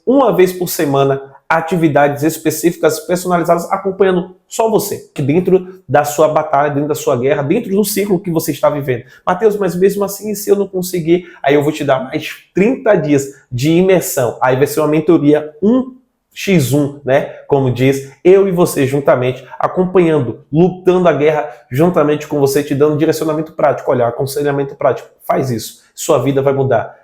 A: uma vez por semana, atividades específicas, personalizadas, acompanhando só você, dentro da sua batalha, dentro da sua guerra, dentro do ciclo que você está vivendo. Mateus, mas mesmo assim, se eu não conseguir, aí eu vou te dar mais 30 dias de imersão. Aí vai ser uma mentoria 1x1, né? Como diz, eu e você juntamente, acompanhando, lutando a guerra juntamente com você, te dando direcionamento prático. Olha, aconselhamento prático, faz isso, sua vida vai mudar.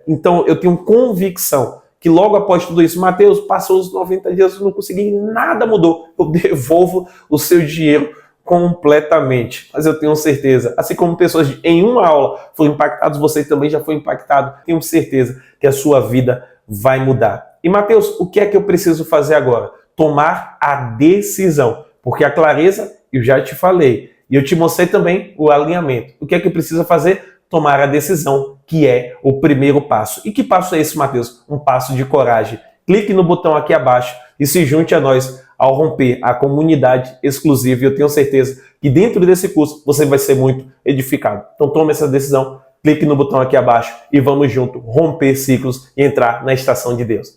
A: Então eu tenho convicção que logo após tudo isso, Mateus, passou os 90 dias, eu não consegui, nada mudou. Eu devolvo o seu dinheiro completamente. Mas eu tenho certeza, assim como pessoas em uma aula foram impactadas, você também já foi impactado. Tenho certeza que a sua vida vai mudar. E Mateus, o que é que eu preciso fazer agora? Tomar a decisão. Porque a clareza, eu já te falei. E eu te mostrei também o alinhamento. O que é que precisa fazer? Tomar a decisão, que é o primeiro passo. E que passo é esse, Mateus? Um passo de coragem. Clique no botão aqui abaixo e se junte a nós ao romper a comunidade exclusiva. E eu tenho certeza que dentro desse curso você vai ser muito edificado. Então tome essa decisão, clique no botão aqui abaixo e vamos junto romper ciclos e entrar na estação de Deus.